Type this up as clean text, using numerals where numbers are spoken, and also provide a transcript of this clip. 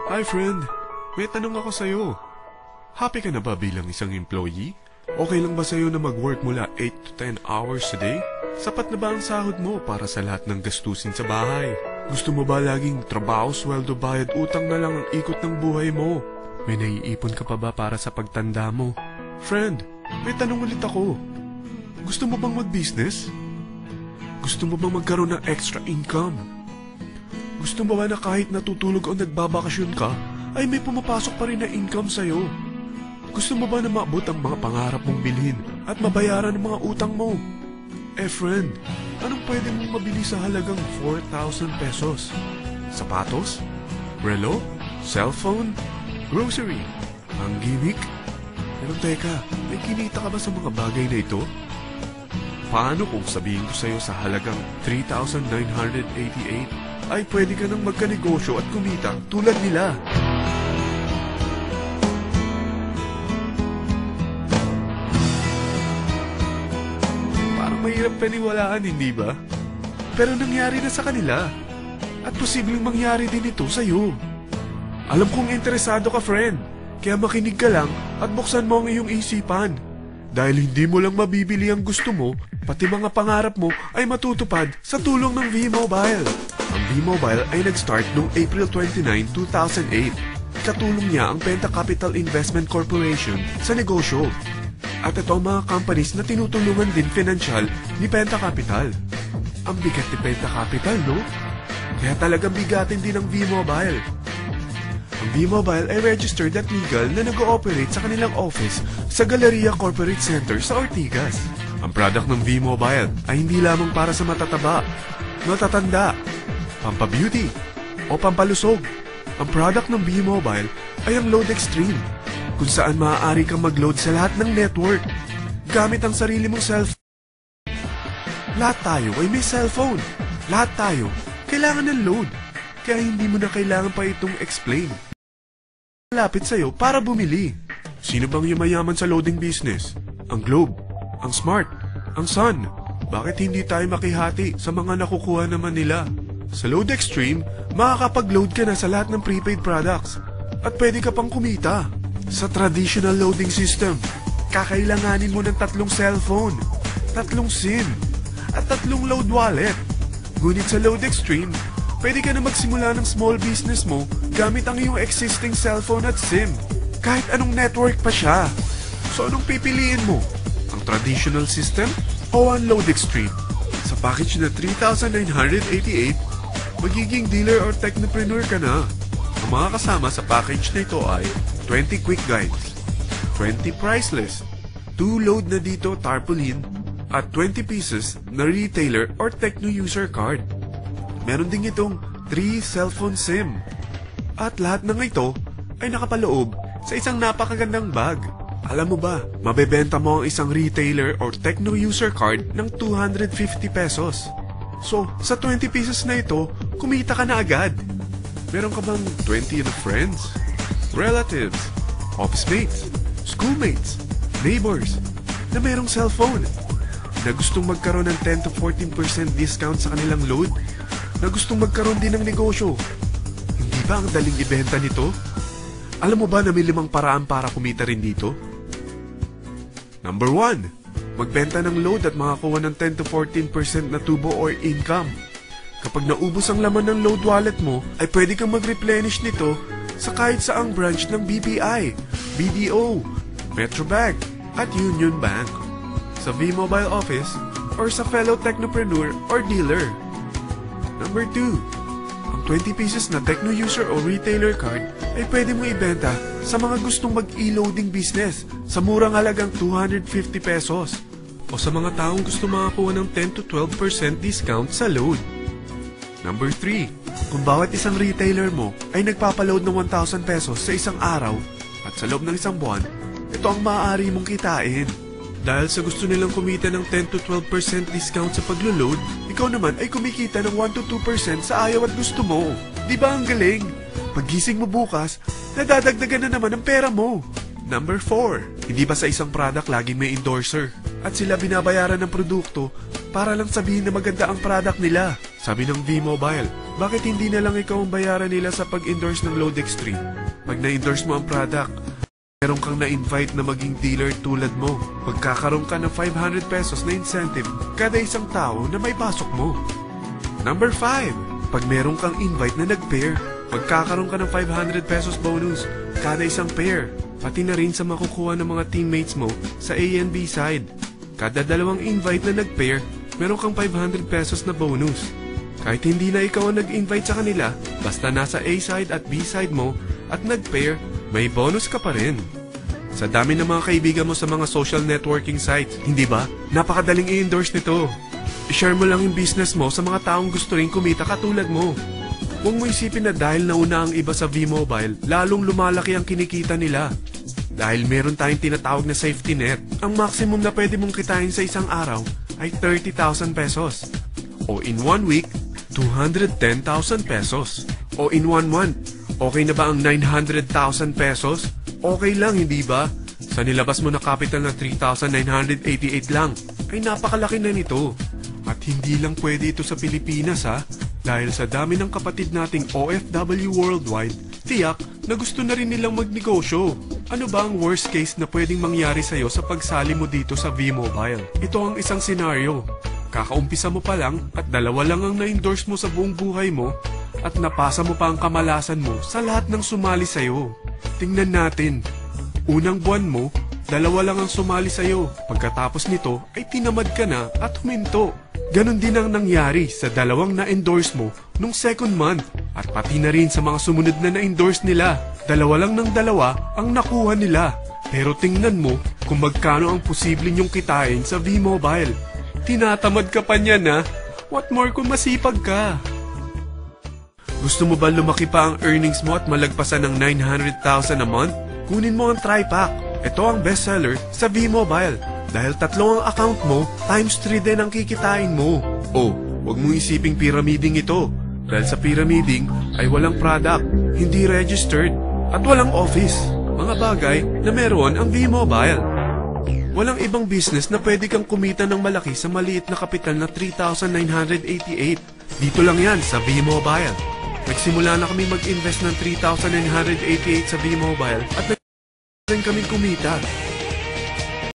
Hi friend, may tanong ako sa'yo. Happy ka na ba bilang isang employee? Okay lang ba sa'yo na mag-work mula 8 to 10 hours a day? Sapat na ba ang sahod mo para sa lahat ng gastusin sa bahay? Gusto mo ba laging trabaho, sweldo, bayad, utang na lang ang ikot ng buhay mo? May naiipon ka pa ba para sa pagtanda mo? Friend, may tanong ulit ako. Gusto mo bang mag-business? Gusto mo bang magkaroon ng extra income? Gusto mo ba na kahit natutulog o nagbabakasyon ka, ay may pumapasok pa rin na income sa'yo? Gusto mo ba na maabot ang mga pangarap mong bilhin at mabayaran ang mga utang mo? Friend, anong pwede mong mabili sa halagang 4,000 pesos? Sapatos? Relo? Cellphone? Grocery? Ang gimmick? Pero teka, may kinita ka ba sa mga bagay na ito? Paano kung sabihin ko sa'yo sa halagang 3,988 ay pwede ka nang magkanegosyo at kumita tulad nila? Parang mahirap paniwalaan, hindi ba? Pero nangyari na sa kanila. At posibleng mangyari din ito sa'yo. Alam kong interesado ka, friend. Kaya makinig ka lang at buksan mo ang iyong isipan. Dahil hindi mo lang mabibili ang gusto mo, pati mga pangarap mo ay matutupad sa tulong ng V-Mobile. Ang V-Mobile ay nag-start noong April 29, 2008. Katulong niya ang Penta Capital Investment Corporation sa negosyo. At ito ang mga companies na tinutulungan din financial ni Penta Capital. Ang bigat ni Penta Capital, no? Kaya talagang bigatin din ang V-Mobile. Ang V-Mobile ay registered at legal na nag-ooperate sa kanilang office sa Galleria Corporate Center sa Ortigas. Ang product ng V-Mobile ay hindi lamang para sa matataba, matatanda, pampabeauty, o pampalusog. Ang product ng V-Mobile ay ang Load Extreme, kung saan maaari kang mag-load sa lahat ng network gamit ang sarili mong cellphone. Lahat tayo ay may cellphone. Lahat tayo kailangan ng load, kaya hindi mo na kailangan pa itong explain. Malapit sa'yo para bumili. Sino bang yumayaman sa loading business? Ang Globe, ang Smart, ang Sun. Bakit hindi tayo makihati sa mga nakukuha naman nila? Sa Load Extreme, makakapag-load ka na sa lahat ng prepaid products at pwede ka pang kumita. Sa traditional loading system, kakailanganin mo ng 3 cellphone, 3 SIM, at 3 load wallet. Ngunit sa Load Extreme, pwede ka na magsimula ng small business mo gamit ang iyong existing cellphone at SIM. Kahit anong network pa siya. So anong pipiliin mo? Ang traditional system o ang Load Extreme? Sa package na 3,988, magiging dealer or technopreneur ka na. Ang mga kasama sa package na ito ay 20 quick guides, 20 price list, 2 load na dito tarpaulin, at 20 pieces na retailer or techno user card. Meron din itong 3 cellphone SIM. At lahat ng ito ay nakapaloob sa isang napakagandang bag. Alam mo ba, mabebenta mo ang isang retailer or techno user card ng 250 pesos. So, sa 20 pieces na ito, kumita ka na agad. Meron ka bang 20 na friends, relatives, office mates, schoolmates, neighbors na merong cellphone, na gustong magkaroon ng 10 to 14% discount sa kanilang load, na gustong magkaroon din ng negosyo? Hindi ba ang daling ibenta nito? Alam mo ba na may 5 paraan para kumita rin dito? Number 1, magbenta ng load at makakuha ng 10 to 14% na tubo or income. Kapag naubos ang laman ng load wallet mo, ay pwede kang mag-replenish nito sa kahit saang branch ng BPI, BDO, Metrobank, at Union Bank, sa V-Mobile office, or sa fellow technopreneur or dealer. Number 2, ang 20 pieces na techno user o retailer card ay pwede mo ibenta sa mga gustong mag-e-loading business sa murang halagang 250 pesos o sa mga taong gusto makakuha ng 10 to 12% discount sa load. Number 3, kung bawat isang retailer mo ay nagpapaload ng 1,000 pesos sa isang araw at sa loob ng isang buwan, ito ang maaari mong kitain. Dahil sa gusto nilang kumita ng 10 to 12% discount sa paglo-load, ikaw naman ay kumikita ng 1 to 2% sa ayaw at gusto mo. Di ba ang galing? Paggising mo bukas, nadadagdagan na naman ang pera mo. Number 4, hindi ba sa isang product laging may endorser? At sila binabayaran ng produkto para lang sabihin na maganda ang product nila. Sabi ng V-Mobile, Bakit hindi na lang ikaw ang bayaran nila sa pag-endorse ng Load Extreme? Pag na-endorse mo ang product, meron kang na-invite na maging dealer tulad mo. Magkakaroon ka ng 500 pesos na incentive kada isang tao na may pasok mo. Number 5. Pag meron kang invite na nag-pair, magkakaroon ka ng 500 pesos bonus kada isang pair. Pati na rin sa makukuha ng mga teammates mo sa A and B side. Kada dalawang invite na nag-pair, meron kang 500 pesos na bonus. Kahit hindi na ikaw ang nag-invite sa kanila, basta nasa A side at B side mo at nag-pair, may bonus ka pa rin. Sa dami ng mga kaibigan mo sa mga social networking sites, hindi ba? Napakadaling i-endorse nito. I-share mo lang yung business mo sa mga taong gusto rin kumita katulad mo. Huwag mo isipin na dahil nauna ang iba sa V-Mobile, lalong lumalaki ang kinikita nila. Dahil meron tayong tinatawag na safety net, ang maximum na pwede mong kitain sa isang araw ay 30,000 pesos. O in 1 week, 210,000 pesos. O in 1 month, okay na ba ang 900,000 pesos? Okay lang, hindi ba? Sa nilabas mo na capital na 3,988 lang, ay napakalaki na nito. At hindi lang pwede ito sa Pilipinas ha, dahil sa dami ng kapatid nating OFW worldwide, tiyak na gusto na rin nilang magnegosyo. Ano ba ang worst case na pwedeng mangyari sa'yo sa pagsali mo dito sa V-Mobile? Ito ang isang senaryo. Kakaumpisa mo pa lang at dalawa lang ang na-endorse mo sa buong buhay mo at napasa mo pa ang kamalasan mo sa lahat ng sumali sa'yo. Tingnan natin. Unang buwan mo, dalawa lang ang sumali sa'yo. Pagkatapos nito ay tinamad ka na at huminto. Ganon din ang nangyari sa dalawang na-endorse mo nung second month at pati na rin sa mga sumunod na na-endorse nila. Dalawa lang ng dalawa ang nakuha nila. Pero tingnan mo kung magkano ang posible nyong kitain sa V-Mobile. Tinatamad ka pa niyan ha? What more kung masipag ka? Gusto mo ba lumaki pa ang earnings mo at malagpasan ng 900,000 a month? Kunin mo ang TriPack. Ito ang bestseller sa V-Mobile. Dahil 3 ang account mo, times 3 din ang kikitain mo. Oh, huwag mong isiping pyramiding ito. Dahil sa pyramiding ay walang product, hindi registered, at walang office. Mga bagay na meron ang V-Mobile. Walang ibang business na pwede kang kumita ng malaki sa maliit na kapital na 3,988. Dito lang yan sa V-Mobile. Nagsimula na kami mag-invest ng 3,988 sa V-Mobile at rin kaming kumita.